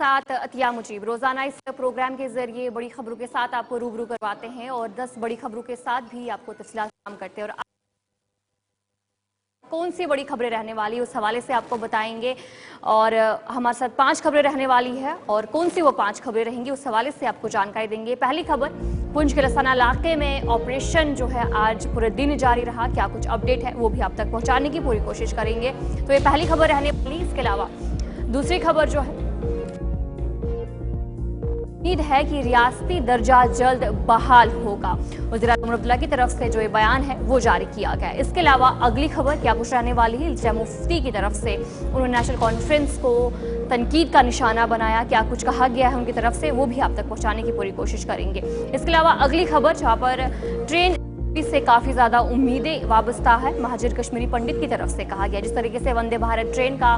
साथ अतिया मुजीब रोजाना इस प्रोग्राम के जरिए बड़ी खबरों के साथ आपको रूबरू करवाते हैं और 10 बड़ी खबरों के साथ भी आपको तफसीलात फराहम करते हैं और कौन सी बड़ी खबरें रहने वाली उस हवाले से आपको बताएंगे। और हमारे साथ 5 खबरें रहने वाली है और कौन सी वो 5 खबरें रहेंगी उस हवाले से आपको जानकारी देंगे। पहली खबर, पुंछ के लसाना इलाके में ऑपरेशन जो है आज पूरे दिन जारी रहा। क्या कुछ अपडेट है वो भी आप तक पहुंचाने की पूरी कोशिश करेंगे। तो ये पहली खबर रहने वाली। इसके अलावा दूसरी खबर जो है, उम्मीद है कि रियासती दर्जा जल्द बहाल होगा। वज़ीर आज़म अब्दुल्ला की तरफ से जो ये बयान है वो जारी किया गया है। इसके अलावा अगली खबर क्या कुछ रहने वाली है, इल्तिजा मुफ्ती की तरफ से उन्होंने नेशनल कॉन्फ्रेंस को तनकीद का निशाना बनाया। क्या कुछ कहा गया है उनकी तरफ से वो भी आप तक पहुंचाने की पूरी कोशिश करेंगे। इसके अलावा अगली खबर जहाँ पर ट्रेन से काफी ज्यादा उम्मीदें वाबस्ता है, महाजिर कश्मीरी पंडित की तरफ से कहा गया जिस तरीके से वंदे भारत ट्रेन का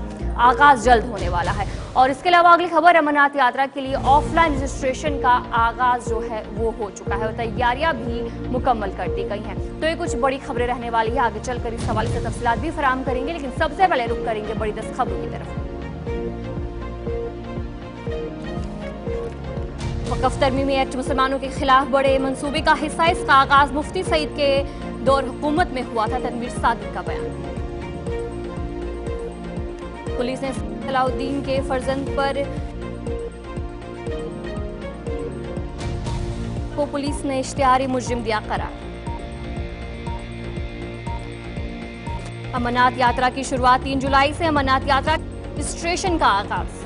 आगाज जल्द होने वाला है। और इसके अलावा अगली खबर, अमरनाथ यात्रा के लिए ऑफलाइन रजिस्ट्रेशन का आगाज जो है वो हो चुका है और तैयारियां भी मुकम्मल कर दी गई हैं। तो ये कुछ बड़ी खबरें रहने वाली है। आगे चलकर इस हवाले से तफसीलात भी फराहम करेंगे, लेकिन सबसे पहले रुख करेंगे बड़ी 10 खबरों की तरफ। वक़्फ़ तरमीमी एक्ट मुसलमानों के खिलाफ बड़े मंसूबे का हिस्सा। इसका आगाज मुफ्ती सईद के दौर हुकूमत में हुआ था। तनवीर सादिक का बयान। पुलिस ने सलाउद्दीन के फर्जंद पर को पुलिस ने इश्तिहारी मुजरिम दिया करार। अमरनाथ यात्रा की शुरुआत 3 जुलाई से। अमरनाथ यात्रा रजिस्ट्रेशन का आगाज।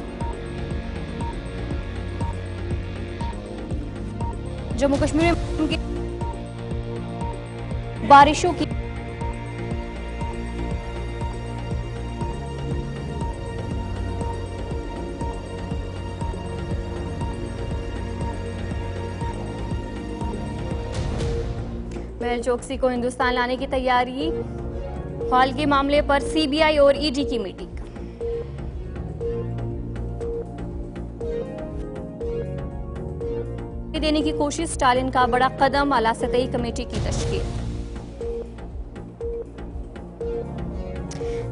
जम्मू कश्मीर में बारिशों की मेहुल चोकसी को हिंदुस्तान लाने की तैयारी। हाल के मामले पर सीबीआई और ईडी की मीटिंग। देने की कोशिश, स्टालिन का बड़ा कदम, आला सतही कमेटी की तश्कील।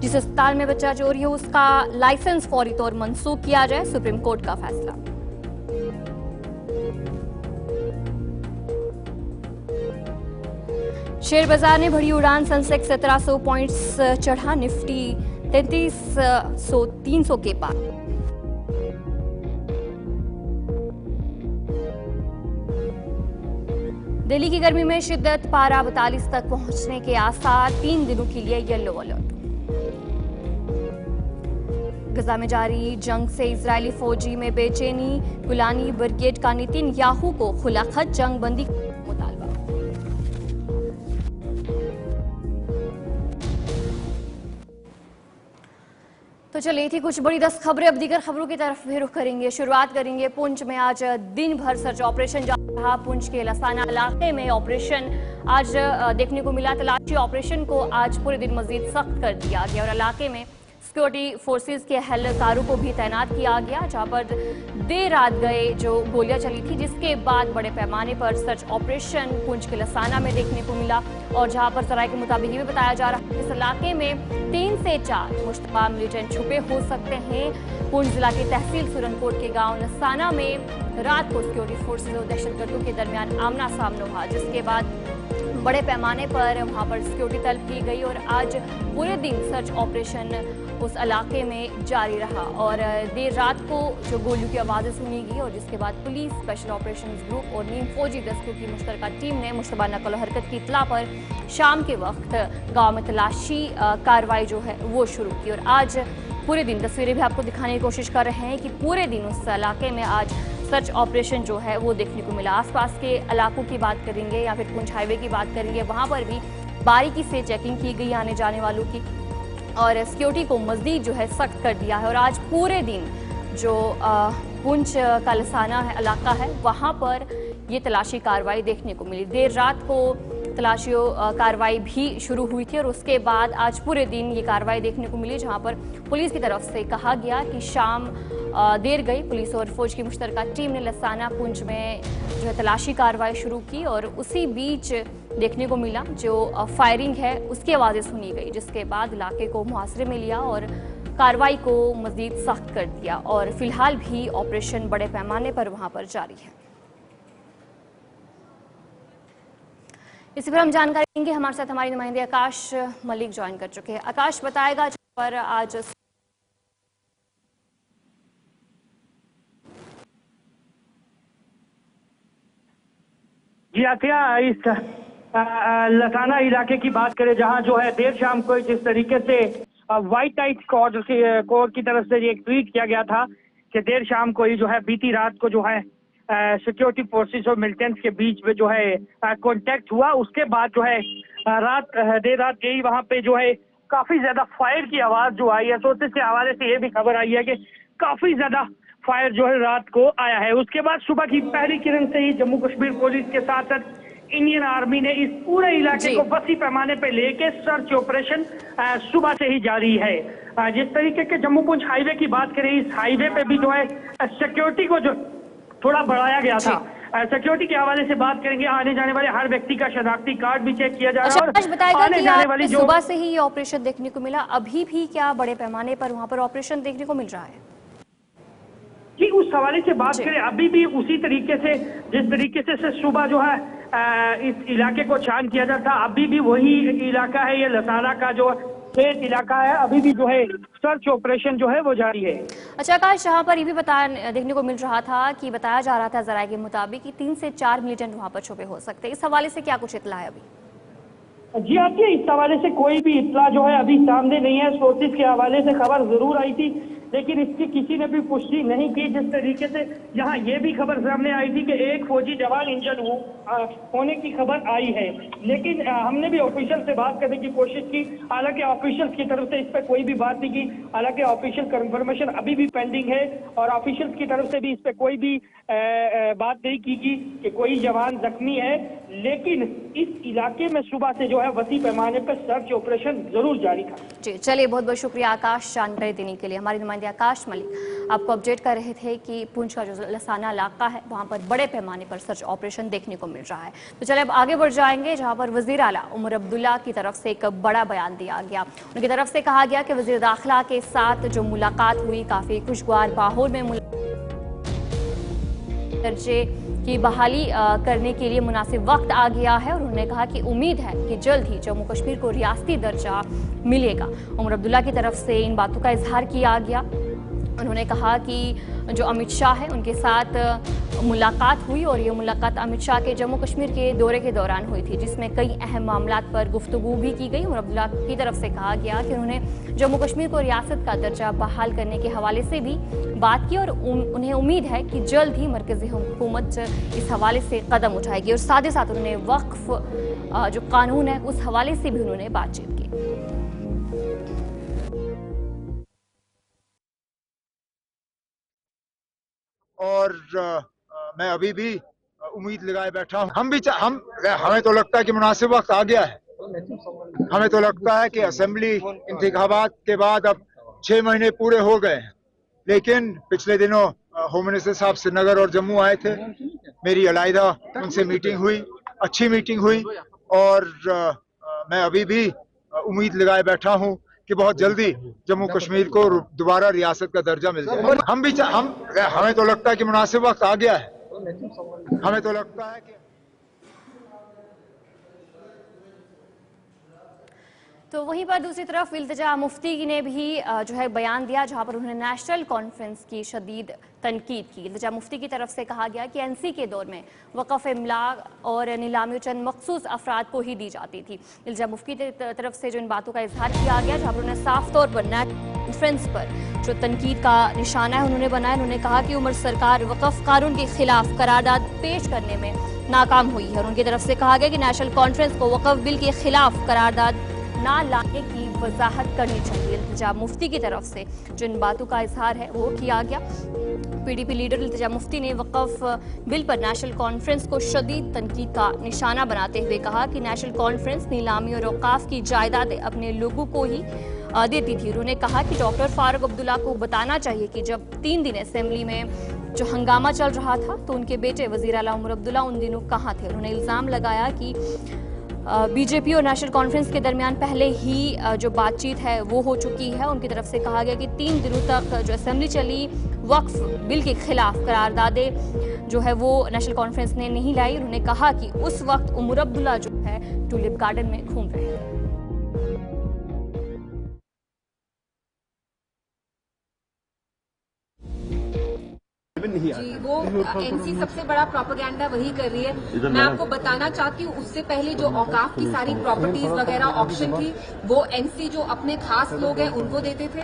जिस अस्पताल में बच्चा चोरी हो उसका लाइसेंस फौरी तौर मंसूख किया जाए, सुप्रीम कोर्ट का फैसला। शेयर बाजार ने बढ़ी उड़ान, सेंसेक्स 1700 पॉइंट्स चढ़ा, निफ्टी 300 के पार। दिल्ली की गर्मी में शिद्दत, पारा 42 तक पहुंचने के आसार, 3 दिनों के लिए येलो अलर्ट। गजा में जारी जंग से इजरायली फौजी में बेचैनी, गुलानी ब्रिगेड का नेतन्याहू को खुला खत, जंग बंदी का मुतालबा। तो चलिए थी कुछ बड़ी 10 खबरें। अब दीगर खबरों की तरफ भी रुख करेंगे। शुरुआत करेंगे पुंछ में। आज दिन भर सर्च ऑपरेशन जारी रहा। पुंछ के लसाना इलाके में ऑपरेशन आज देखने को मिला। तलाशी ऑपरेशन को आज पूरे दिन मजीद सख्त कर दिया गया और इलाके में सिक्योरिटी फोर्सेस के एहलकारों को भी तैनात किया गया, जहां पर देर रात गए जो गोलियां चली थी, जिसके बाद बड़े पैमाने पर सर्च ऑपरेशन पुंछ के लसाना में देखने को मिला। और जहां पर सराय के मुताबिक ये भी बताया जा रहा है कि इस इलाके में 3 से 4 मुश्तबा मिलिटेंट छुपे हो सकते हैं। पुंछ जिला के तहसील सुरनकोट के गांव लसाना में रात को सिक्योरिटी फोर्सेज और दहशतगर्दों के दरमियान आमना सामना हुआ, जिसके बाद बड़े पैमाने पर वहां पर सिक्योरिटी तलब की गई और आज पूरे दिन सर्च ऑपरेशन उस इलाके में जारी रहा। और देर रात को जो गोलियों की आवाज़ें सुनी गई और जिसके बाद पुलिस, स्पेशल ऑपरेशंस ग्रुप और नीम फौजी दस्तों की मुश्तरका टीम ने मुश्तबा नकल और हरकत की इत्तला पर शाम के वक्त गांव में तलाशी कार्रवाई जो है वो शुरू की। और आज पूरे दिन तस्वीरें भी आपको दिखाने की कोशिश कर रहे हैं कि पूरे दिन उस इलाके में आज सर्च ऑपरेशन जो है वो देखने को मिला। आसपास के इलाकों की बात करेंगे या फिर पुंछ हाईवे की बात करेंगे, वहाँ पर भी बारीकी से चेकिंग की गई आने जाने वालों की और सिक्योरिटी को मज़ीद जो है सख्त कर दिया है। और आज पूरे दिन जो पुंछ का लसाना है इलाका है वहाँ पर ये तलाशी कार्रवाई देखने को मिली। देर रात को तलाशी कार्रवाई भी शुरू हुई थी और उसके बाद आज पूरे दिन ये कार्रवाई देखने को मिली, जहाँ पर पुलिस की तरफ से कहा गया कि शाम देर गई पुलिस और फौज की मुश्तरका टीम ने लसाना पुंछ में जो है तलाशी कार्रवाई शुरू की और उसी बीच देखने को मिला जो फायरिंग है उसकी आवाज़ें सुनी गई, जिसके बाद इलाके को मुहासरे में लिया और कार्रवाई को मजीद सख्त कर दिया और फिलहाल भी ऑपरेशन बड़े पैमाने पर वहां पर जारी है। इसी पर हम जानकारी देंगे, हमारे साथ हमारे नुमाइंदे आकाश मलिक ज्वाइन कर चुके हैं। आकाश, बताएगा पर आज जी आतिया, इस लसाना इलाके की बात करें जहां जो है देर शाम को जिस तरीके से व्हाइट नाइट कोर की तरफ से एक ट्वीट किया गया था कि देर शाम को ही जो है बीती रात को जो है सिक्योरिटी फोर्सेस और मिलिटेंट्स के बीच में जो है कांटेक्ट हुआ। उसके बाद जो है देर रात गई वहां पे जो है काफी ज्यादा फायर की आवाज जो आई है। सोर्सेस के हवाले से ये भी खबर आई है कि काफी ज्यादा फायर जो है रात को आया है। उसके बाद सुबह की पहली किरण से ही जम्मू कश्मीर पुलिस के साथ साथ इंडियन आर्मी ने इस पूरे इलाके को वसी पैमाने पे लेके सर्च ऑपरेशन सुबह से ही जारी है। जिस तरीके के जम्मू पुंछ हाईवे की बात करें, इस हाईवे पे भी जो है सिक्योरिटी को जो थोड़ा बढ़ाया गया था। सिक्योरिटी के हवाले से बात करेंगे, आने जाने वाले हर व्यक्ति का शनाख्ती कार्ड भी चेक किया जा रहा है। और बताएगा कि जाने वाली जो सुबह से ही ये ऑपरेशन देखने को मिला, अभी भी क्या बड़े पैमाने पर वहां पर ऑपरेशन देखने को मिल रहा है? जी, उस हवाले से बात करें, अभी भी उसी तरीके से जिस तरीके से सुबह जो है इस इलाके को छान किया जाता, अभी भी वही इलाका है। ये लसाना का जो खेत इलाका है, अभी भी जो है सर्च ऑपरेशन जो है वो जारी है। अच्छा आकाश, यहाँ पर ये भी देखने को मिल रहा था कि बताया जा रहा था जराये के मुताबिक कि 3 से 4 मिलिटेंट वहां पर छुपे हो सकते हैं। इस हवाले से क्या कुछ इत्तला है अभी? जी आती, इस हवाले से कोई भी इत्तला जो है अभी सामने नहीं है। सोर्सेज के हवाले से खबर जरूर आई थी, लेकिन इसकी किसी ने भी पुष्टि नहीं की। जिस तरीके से यहाँ ये भी खबर सामने आई थी कि एक फौजी जवान इंजर्ड होने की खबर आई है, लेकिन हमने भी ऑफिशियल से बात करने की कोशिश की। हालांकि ऑफिशियल्स की तरफ से इस पर कोई भी बात नहीं की। हालांकि ऑफिशियल कंफर्मेशन अभी भी पेंडिंग है और ऑफिशियल्स की तरफ से भी इस पर कोई भी बात नहीं की कि कोई जवान जख्मी है। लेकिन इस इलाके में सुबह से जो है वसी पैमाने पर सर्च ऑपरेशन जरूर जारी था। जी चलिए, बहुत बहुत शुक्रिया आकाश जानकारी देने के लिए। हमारे नुमाइंदे आकाश मलिक आपको अपडेट कर रहे थे कि पुंछ का जो लसाना इलाका है वहां पर बड़े पैमाने पर सर्च ऑपरेशन देखने को मिल रहा है। तो चलिए अब आगे बढ़ जाएंगे, जहां पर वजीर आला उमर अब्दुल्ला की तरफ से एक बड़ा बयान दिया गया। उनकी तरफ से कहा गया कि वजीर दाखिला के साथ जो मुलाकात हुई काफी खुशगवार माहौल में दर्जे की बहाली करने के लिए मुनासिब वक्त आ गया है और उन्होंने कहा कि उम्मीद है कि जल्द ही जम्मू कश्मीर को रियासती दर्जा मिलेगा। उमर अब्दुल्ला की तरफ से इन बातों का इजहार किया गया। उन्होंने कहा कि जो अमित शाह है उनके साथ मुलाकात हुई और ये मुलाकात अमित शाह के जम्मू कश्मीर के दौरे के दौरान हुई थी, जिसमें कई अहम मामलात पर गुफ्तगू भी की गई। उमर अब्दुल्ला की तरफ से कहा गया कि उन्होंने जम्मू कश्मीर को रियासत का दर्जा बहाल करने के हवाले से भी बात की और उन्हें उम्मीद है कि जल्द ही मरकजी हुकूमत इस हवाले से कदम उठाएगी और साथ ही साथ उन्होंने वक्फ जो कानून है उस हवाले से भी उन्होंने बातचीत की। और मैं अभी भी उम्मीद लगाए बैठा हूँ। हमें तो लगता है कि मुनासिब वक्त आ गया है। हमें तो लगता है कि असेंबली इंतखाबात के बाद अब 6 महीने पूरे हो गए हैं, लेकिन पिछले दिनों होम मिनिस्टर साहब श्रीनगर और जम्मू आए थे। मेरी अलहदा उनसे मीटिंग हुई, अच्छी मीटिंग हुई और मैं अभी भी उम्मीद लगाए बैठा हूँ कि बहुत जल्दी जम्मू कश्मीर को दोबारा रियासत का दर्जा मिल जाए। हमें तो लगता है कि मुनासिब वक्त आ गया है। हमें तो लगता है कि तो वहीं पर दूसरी तरफ इल्तिजा मुफ्ती ने भी जो है बयान दिया, जहां पर उन्होंने नेशनल कॉन्फ्रेंस की शदीद तनकीद की। इल्तिजा मुफ्ती की तरफ से कहा गया कि एनसी के दौर में वक़फ़ इमला और नीलामी चंद मखसूस अफराद को ही दी जाती थी। इल्तिजा मुफ्ती की तरफ से जो इन बातों का इजहार किया गया, जहाँ पर उन्होंने साफ तौर पर कॉन्फ्रेंस पर जो तनकीद का निशाना है उन्होंने बनाया। उन्होंने कहा कि उमर सरकार वक़फ़ कानून के खिलाफ करारदाद पेश करने में नाकाम हुई है और उनकी तरफ से कहा गया कि नेशनल कॉन्फ्रेंस को वक़फ़ बिल के खिलाफ करारदाद ना लाने की वजाहत करनी चाहिए। इल्तिजा मुफ्ती की तरफ से जिन बातों का इजहार है वो किया गया। पीडीपी लीडर इल्तिजा मुफ्ती ने वक़फ़ बिल पर नेशनल कॉन्फ्रेंस को शदीद तनकीद का निशाना बनाते हुए कहा कि नेशनल कॉन्फ्रेंस नीलामी और औकाफ की जायदादें अपने लोगों को ही देती थी। उन्होंने कहा कि डॉक्टर फारूक अब्दुल्ला को बताना चाहिए कि जब 3 दिन असेंबली में जो हंगामा चल रहा था तो उनके बेटे वज़ीर आला उमर अब्दुल्ला उन दिनों कहाँ थे। उन्होंने इल्ज़ाम लगाया कि बीजेपी और नेशनल कॉन्फ्रेंस के दरमियान पहले ही जो बातचीत है वो हो चुकी है। उनकी तरफ से कहा गया कि 3 दिनों तक जो असेंबली चली वक्फ बिल के खिलाफ करारदादें जो है वो नेशनल कॉन्फ्रेंस ने नहीं लाई। उन्होंने कहा कि उस वक्त उमर अब्दुल्ला जो है टूलिप गार्डन में घूम रहे थे। जी, वो एनसी सबसे बड़ा प्रोपेगेंडा वही कर रही है। मैं आपको बताना चाहती हूँ, उससे पहले जो औकाफ की सारी प्रॉपर्टीज वगैरह ऑक्शन थी वो एनसी जो अपने खास लोग हैं उनको देते थे।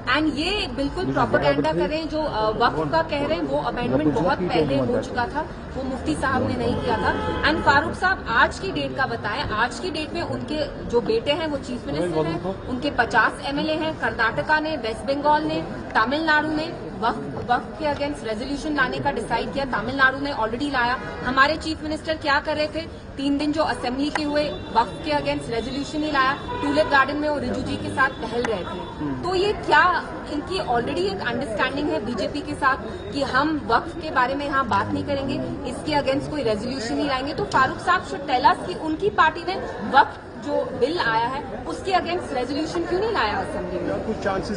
एंड ये बिल्कुल प्रोपेगेंडा कर रहे हैं। जो वक्फ का कह रहे हैं वो अमेंडमेंट बहुत पहले हो चुका था, वो मुफ्ती साहब ने नहीं किया था। एंड फारूक साहब आज की डेट का बताएं, आज की डेट में उनके जो बेटे हैं वो चीफ मिनिस्टर हैं, उनके 50 एमएलए हैं। कर्नाटका ने, वेस्ट बंगाल ने, तमिलनाडु ने वक्फ के अगेंस्ट रेजोल्यूशन लाने का डिसाइड किया। तमिलनाडु ने ऑलरेडी लाया। हमारे चीफ मिनिस्टर क्या कर रहे थे, 3 दिन जो असेंबली के हुए वक्फ के अगेंस्ट रेजोल्यूशन ही लाया। टूलिप गार्डन में वो रिजू जी के साथ टहल रहे थे। तो ये क्या इनकी ऑलरेडी एक अंडरस्टैंडिंग है बीजेपी के साथ कि हम वक्फ के बारे में यहाँ बात नहीं करेंगे, इसके अगेंस्ट कोई रेजोल्यूशन ही लाएंगे। तो फारूक साहब शुड टेल अस कि उनकी पार्टी ने वक्फ जो बिल आया है उसके अगेंस्ट रेजोल्यूशन क्यों नहीं लाया असेंबली में।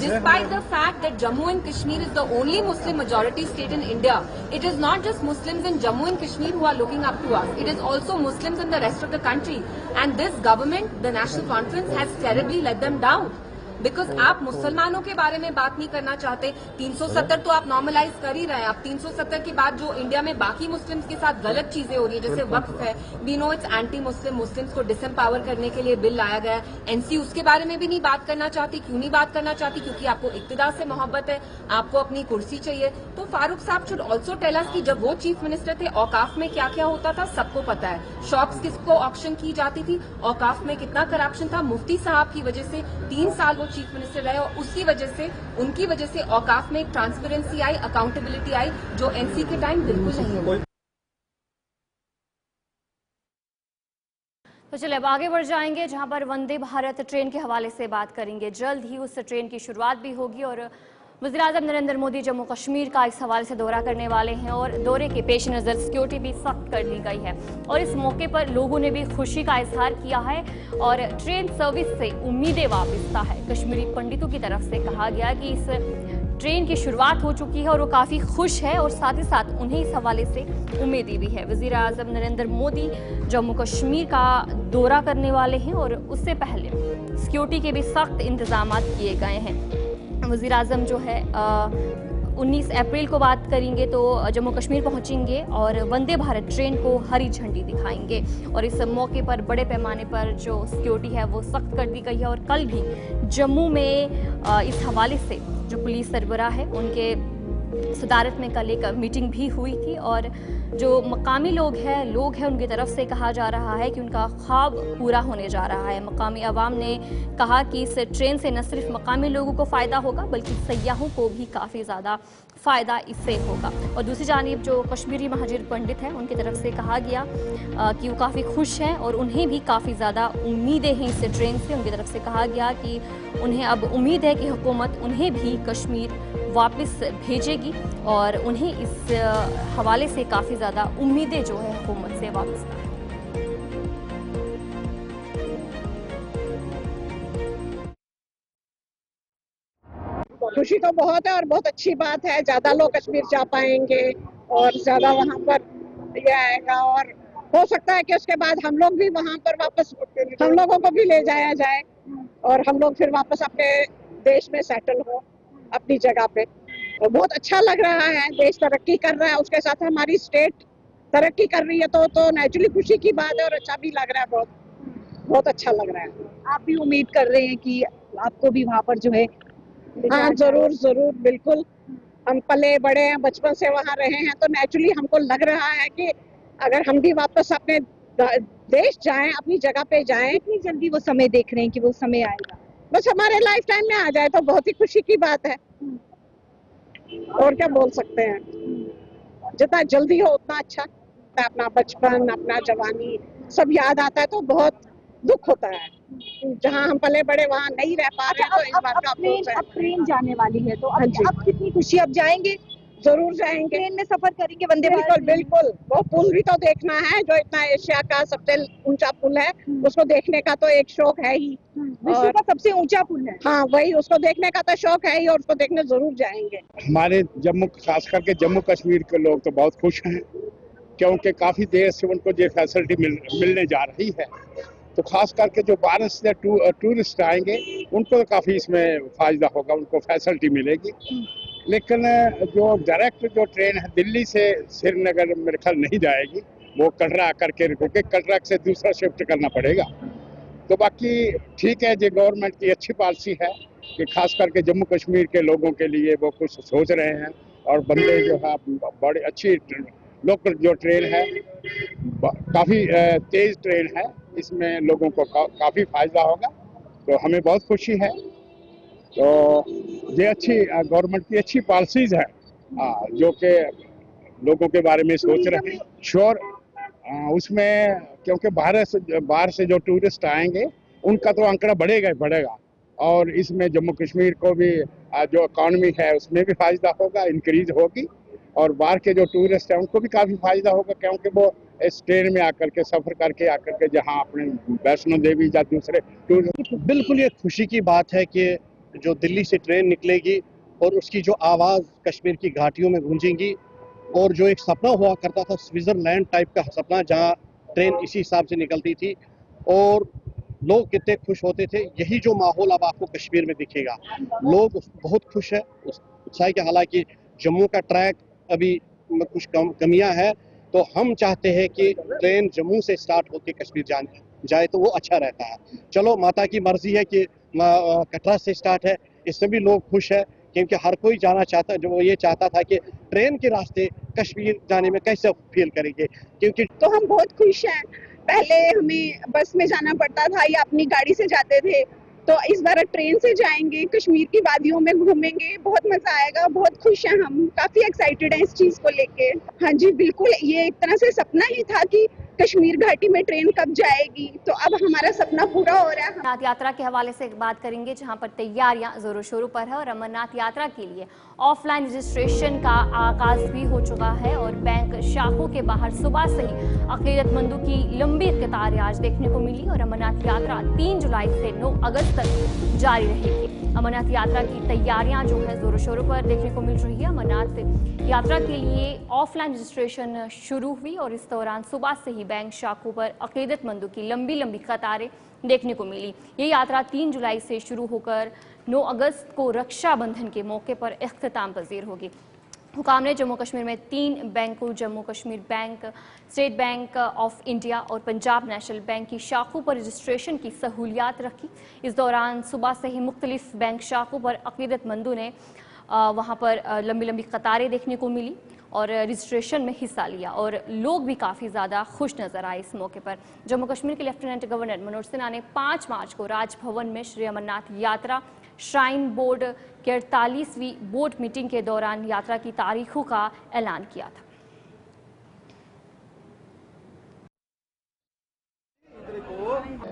Despite the fact that Jammu and Kashmir is the only Muslim majority state in India, it is not just Muslims in Jammu and Kashmir who are looking up to us, it is also Muslims in the rest of the country, and this government, the National Conference, has terribly let them down. Because आप मुसलमानों के बारे में बात नहीं करना चाहते। 370 तो आप नॉर्मलाइज कर ही रहे हैं। आप 370 के बाद जो इंडिया में बाकी मुस्लिम्स के साथ गलत चीजें हो रही है, जैसे वक्फ है, we know it's anti Muslim, Muslims को डिसएम्पावर करने के लिए बिल लाया गया। एनसी उसके बारे में भी नहीं बात करना चाहती। क्यों नहीं बात करना चाहती? क्योंकि आपको इक्तिदार से मोहब्बत है, आपको अपनी कुर्सी चाहिए। तो फारूक साहब शुड ऑल्सो टेल अस कि जब वो चीफ मिनिस्टर थे औकाफ में क्या क्या होता था सबको पता है। शॉप्स किसको ऑक्शन की जाती थी, औकाफ में कितना करप्शन था। मुफ्ती साहब की वजह से 3 साल वो चीफ मिनिस्टर रहे और उसकी वजह से, उनकी वजह से औकाफ में एक ट्रांसपेरेंसी आई, अकाउंटेबिलिटी आई, जो एनसी के टाइम बिल्कुल नहीं हुई। तो चलिए अब आगे बढ़ जाएंगे, जहां पर वंदे भारत ट्रेन के हवाले से बात करेंगे। जल्द ही उस ट्रेन की शुरुआत भी होगी और वज़ीर-ए-आज़म नरेंद्र मोदी जम्मू कश्मीर का इस हवाले से दौरा करने वाले हैं और दौरे के पेश नज़र सिक्योरिटी भी सख्त कर ली गई है। और इस मौके पर लोगों ने भी खुशी का इजहार किया है और ट्रेन सर्विस से उम्मीदें वाबस्ता है। कश्मीरी पंडितों की तरफ से कहा गया कि इस ट्रेन की शुरुआत हो चुकी है और वो काफ़ी खुश है और साथ ही साथ उन्हें इस हवाले से उम्मीदें भी है। वज़ीर-ए-आज़म नरेंद्र मोदी जम्मू कश्मीर का दौरा करने वाले हैं और उससे पहले सिक्योरिटी के भी सख्त इंतजाम किए गए हैं। वज़ीर आज़म जो है 19 अप्रैल को बात करेंगे तो जम्मू कश्मीर पहुंचेंगे और वंदे भारत ट्रेन को हरी झंडी दिखाएंगे और इस मौके पर बड़े पैमाने पर जो सिक्योरिटी है वो सख्त कर दी गई है। और कल भी जम्मू में इस हवाले से जो पुलिस सरबराह है उनके सदारत में कल एक मीटिंग भी हुई थी और जो मकामी लोग हैं उनकी तरफ से कहा जा रहा है कि उनका ख्वाब पूरा होने जा रहा है। मकामी अवाम ने कहा कि इस ट्रेन से न सिर्फ मकामी लोगों को फ़ायदा होगा बल्कि सयाहों को भी काफ़ी ज़्यादा फ़ायदा इससे होगा। और दूसरी जानिब जो कश्मीरी महाजिर पंडित हैं उनकी तरफ से कहा गया कि वो काफ़ी खुश हैं और उन्हें भी काफ़ी ज़्यादा उम्मीदें हैं इस ट्रेन से। उनकी तरफ से कहा गया कि उन्हें अब उम्मीद है कि हुकूमत उन्हें भी कश्मीर वापस भेजेगी और उन्हें इस हवाले से काफ़ी ज़्यादा उम्मीदें जो है हुकूमत से वापस है। खुशी तो बहुत है और बहुत अच्छी बात है। ज्यादा लोग कश्मीर जा पाएंगे और ज्यादा वहाँ पर ये आएगा और हो सकता है कि उसके बाद हम लोग भी वहाँ पर वापस, हम लोगों को भी ले जाया जाए और हम लोग फिर वापस अपने देश में सेटल हो अपनी जगह पे। और बहुत अच्छा लग रहा है, देश तरक्की कर रहा है, उसके साथ हमारी स्टेट तरक्की कर रही है तो नेचुरली खुशी की बात है और अच्छा भी लग रहा है, बहुत अच्छा लग रहा है। आप भी उम्मीद कर रहे हैं कि आपको भी वहाँ पर जो है? हाँ जरूर बिल्कुल। हम पले बड़े हैं, बचपन से वहाँ रहे हैं तो नेचुरली हमको लग रहा है कि अगर हम भी वापस अपने देश जाएं, अपनी जगह पे जाएं। इतनी जल्दी वो समय देख रहे हैं कि वो समय आएगा? बस हमारे लाइफ टाइम में आ जाए तो बहुत ही खुशी की बात है। और क्या बोल सकते हैं, जितना जल्दी हो उतना अच्छा। अपना बचपन, अपना जवानी सब याद आता है तो बहुत दुख होता है। जहाँ हम पले बड़े वहाँ नहीं रह पा रहे हैं तो इस बात का अफसोस है। अब ट्रेन जाने वाली है तो हाँ जी। अब कितनी खुशी, अब जाएंगे? जरूर जाएंगे। ट्रेन में सफर करेंगे वंदे भारत बिल्कुल ट्रेन में? बिल्कुल, वो पुल भी तो देखना है, जो इतना एशिया का सबसे ऊंचा पुल है, उसको देखने का तो एक शौक है ही। विश्व का सबसे ऊंचा पुल है। हाँ वही, उसको देखने का तो शौक है ही, और उसको देखने जरूर जाएंगे। हमारे जम्मू, खास करके जम्मू कश्मीर के लोग तो बहुत खुश हैं, क्योंकि काफ़ी देर से उनको ये फैसिलिटी मिलने जा रही है। तो खास करके जो बाहर से टूरिस्ट आएंगे उनको तो काफ़ी इसमें फ़ायदा होगा, उनको फैसिलिटी मिलेगी। लेकिन जो डायरेक्ट जो ट्रेन है दिल्ली से श्रीनगर मेरे ख्याल नहीं जाएगी, वो कटरा आकर के रुकेगी, कटरा से दूसरा शिफ्ट करना पड़ेगा। तो बाकी ठीक है, ये गवर्नमेंट की अच्छी पॉलिसी है कि खास करके जम्मू कश्मीर के लोगों के लिए वो कुछ सोच रहे हैं, और बंदे जो है बड़ी अच्छी लोकल जो ट्रेन है काफ़ी तेज़ ट्रेन है, इसमें लोगों को काफ़ी फायदा होगा। तो हमें बहुत खुशी है। तो ये अच्छी गवर्नमेंट की अच्छी पॉलिसीज है जो कि लोगों के बारे में सोच रहे हैं। श्योर उसमें, क्योंकि बाहर से जो टूरिस्ट आएंगे उनका तो आंकड़ा बढ़ेगा ही बढ़ेगा, और इसमें जम्मू कश्मीर को भी जो इकॉनमी है उसमें भी फायदा होगा, इंक्रीज होगी, और बाहर के जो टूरिस्ट हैं उनको भी काफ़ी फायदा होगा, क्योंकि वो इस ट्रेन में आकर के सफ़र करके आकर के जहाँ अपने वैष्णो देवी या दूसरे टूरिस्ट। बिल्कुल ये खुशी की बात है कि जो दिल्ली से ट्रेन निकलेगी और उसकी जो आवाज़ कश्मीर की घाटियों में गूंजेगी, और जो एक सपना हुआ करता था स्विट्ज़रलैंड टाइप का सपना, जहाँ ट्रेन इसी हिसाब से निकलती थी और लोग कितने खुश होते थे, यही जो माहौल अब आपको कश्मीर में दिखेगा। लोग बहुत खुश है उत्साह के। हालांकि जम्मू का ट्रैक अभी कुछ कमियां है, तो हम चाहते हैं कि ट्रेन जम्मू से स्टार्ट होकर कश्मीर जाए तो वो अच्छा रहता है। चलो माता की मर्जी है कि कटरा से स्टार्ट है, इससे भी लोग खुश है, क्योंकि हर कोई जाना चाहता, जो वो ये चाहता था कि ट्रेन के रास्ते कश्मीर जाने में कैसे फील करेंगे, क्योंकि तो हम बहुत खुश हैं। पहले हमें बस में जाना पड़ता था या अपनी गाड़ी से जाते थे, तो इस बार ट्रेन से जाएंगे, कश्मीर की वादियों में घूमेंगे, बहुत मजा आएगा। बहुत खुश हैं हम, काफी एक्साइटेड हैं इस चीज को लेके। हाँ जी बिल्कुल, ये एक तरह से सपना ही था कि कश्मीर घाटी में ट्रेन कब जाएगी, तो अब हमारा सपना पूरा हो रहा है। अमरनाथ यात्रा के हवाले से बात करेंगे, जहां पर तैयारियां जोरों शोरों पर है और अमरनाथ यात्रा के लिए ऑफलाइन रजिस्ट्रेशन का आगाज भी हो चुका है और बैंक शाखों के बाहर सुबह से ही अकीदतमंदों की लंबी कतारें आज देखने को मिली और अमरनाथ यात्रा 3 जुलाई से 9 अगस्त तक जारी रहेगी। अमरनाथ यात्रा की तैयारियां जो है जोरों शोरों पर देखने को मिल रही है। अमरनाथ यात्रा के लिए ऑफलाइन रजिस्ट्रेशन शुरू हुई और इस दौरान सुबह से ही बैंक शाखों पर अकीदतमंदों की लंबी कतारें देखने को मिली। ये यात्रा 3 जुलाई से शुरू होकर 9 अगस्त को रक्षाबंधन के मौके पर इख्तिताम पजीर होगी। हुकाम ने जम्मू कश्मीर में 3 बैंकों, Jammu Kashmir bank, state bank of India और पंजाब नेशनल बैंक की शाखों पर रजिस्ट्रेशन की सहूलियात रखी। इस दौरान सुबह से ही मुख्तलिफ बैंक शाखों पर अकीदतमंदों ने वहाँ पर लंबी कतारें देखने को मिली और रजिस्ट्रेशन में हिस्सा लिया और लोग भी काफ़ी ज़्यादा खुश नज़र आए इस मौके पर। जम्मू कश्मीर के लेफ्टिनेंट गवर्नर मनोज सिन्हा ने 5 मार्च को राजभवन में श्री अमरनाथ यात्रा श्राइन बोर्ड की 48वीं बोर्ड मीटिंग के दौरान यात्रा की तारीखों का ऐलान किया था।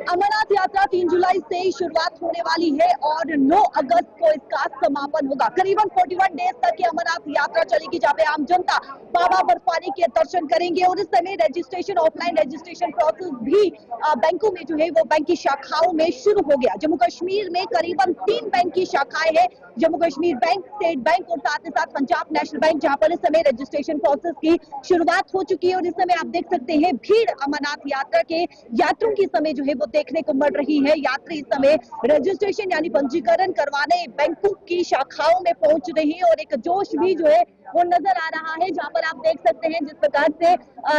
अमरनाथ यात्रा 3 जुलाई से ही शुरुआत होने वाली है और 9 अगस्त को इसका समापन होगा। करीबन 41 डेज तक ये अमरनाथ यात्रा चलेगी, जहाँ पे आम जनता बाबा बर्फानी के दर्शन करेंगे और इस समय रजिस्ट्रेशन, ऑफलाइन रजिस्ट्रेशन प्रोसेस भी बैंकों में जो है वो बैंक की शाखाओं में शुरू हो गया। जम्मू कश्मीर में करीबन 3 बैंक की शाखाएं हैं, Jammu Kashmir bank, state bank और साथ ही साथ पंजाब नेशनल बैंक, जहाँ पर इस समय रजिस्ट्रेशन प्रोसेस की शुरुआत हो चुकी है। और इस समय आप देख सकते हैं भीड़ अमरनाथ यात्रा के यात्रियों की समय जो है वो देखने को मिल रही है। यात्री इस समय रजिस्ट्रेशन यानी पंजीकरण करवाने बैंकों की शाखाओं में पहुंच रही है और एक जोश भी जो है वो नजर आ रहा है, जहां पर आप देख सकते हैं जिस प्रकार से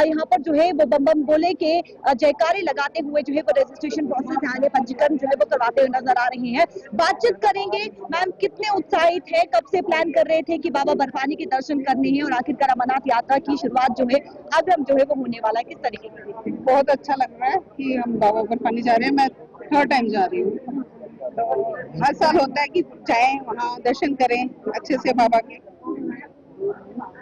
यहाँ पर जो है वो बम बम बोले के जयकारे लगाते हुए जो है वो रजिस्ट्रेशन प्रोसेस यानी पंजीकरण जो है वो करवाते हुए नजर आ रहे हैं। बातचीत करेंगे, मैम कितने उत्साहित है, कब से प्लान कर रहे थे कि बाबा बर्फानी के दर्शन करने हैं और आखिरकार अमरनाथ यात्रा की शुरुआत जो है अब जो है वो होने वाला है, किस तरीके की? बहुत अच्छा लग रहा है कि हम बाबा बर्फानी जा रहे हैं। मैं 3rd टाइम जा रही हूँ। तो हर साल होता है कि जाएं वहाँ दर्शन करें अच्छे से बाबा के।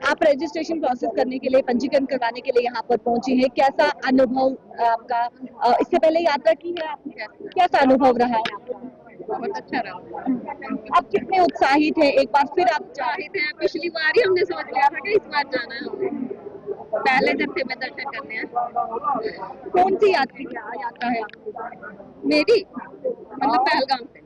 आप रजिस्ट्रेशन प्रोसेस करने के लिए, पंजीकरण करवाने के लिए यहाँ पर पहुंची हैं, कैसा अनुभव आपका? इससे पहले यात्रा की है आपने, कैसा अनुभव रहा है? बहुत अच्छा रहा। आप कितने उत्साहित हैं? एक बार फिर आप उत्साहित हैं? पिछली बार ही हमने सोच लिया था कि इस बार जाना है हमें, पहले दफे में दर्शन करने हैं। कौन सी यात्रा है आपकी? मेरी मतलब पहलगाम से।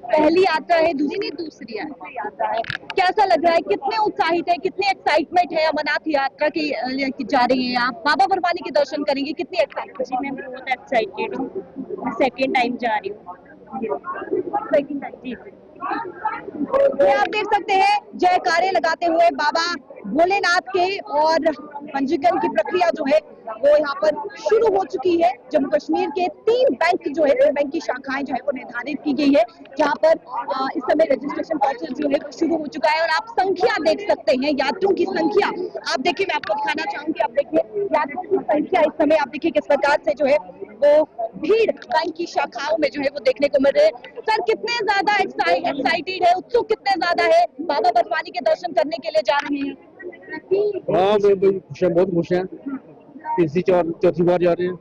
पहली यात्रा है? दूसरी यात्रा है। कैसा लग रहा है? कितने उत्साहित है? कितने एक्साइटमेंट है? अमरनाथ यात्रा की जा रही हैं आप, बाबा बर्फानी के दर्शन करेंगे, कितनी एक्साइटमेंट? मैं बहुत एक्साइटेड हूँ, सेकेंड टाइम जा रही हूँ। सेकेंड टाइम जी। ये आप देख सकते हैं जयकारे लगाते हुए बाबा भोलेनाथ के, और पंजीकरण की प्रक्रिया जो है वो यहाँ पर शुरू हो चुकी है। जम्मू कश्मीर के 3 बैंक जो है, 3 बैंक की शाखाएं जो है वो निर्धारित की गई है, जहाँ पर इस समय रजिस्ट्रेशन प्रोसेस जो है वो शुरू हो चुका है। और आप संख्या देख सकते हैं, यात्रियों की संख्या आप देखिए, मैं आपको दिखाना चाहूंगी। आप देखिए यात्रियों की संख्या इस समय, आप देखिए किस प्रकार से जो है वो भीड़ बैंक की शाखाओं में जो है वो देखने को मिल रहे हैं। सर कितने ज्यादा एक्साइटेड है, उत्सुक कितने ज्यादा है, बाबा बर्फानी के दर्शन करने के लिए जा रहे हैं? हाँ, बहुत खुश हैं। तीसरी चौथी बार जा रहे हैं।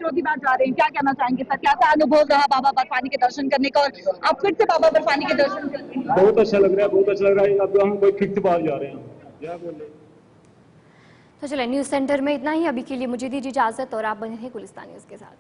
चौथी बार जा रहे हैं, क्या कहना चाहेंगे सर? कैसा अनुभव रहा बाबा बर्फानी के दर्शन करने का, और आप फिर से बाबा बर्फानी के दर्शन कर रहे हैं? बहुत अच्छा लग रहा है, बहुत अच्छा लग रहा है। अब हम कोई फिफ्थ बार जा रहे हैं। क्या बोले? तो चलिए न्यूज़ सेंटर में इतना ही अभी के लिए, मुझे दीजिए इजाजत और आप बने हैं गुलिस्तान न्यूज़ के साथ।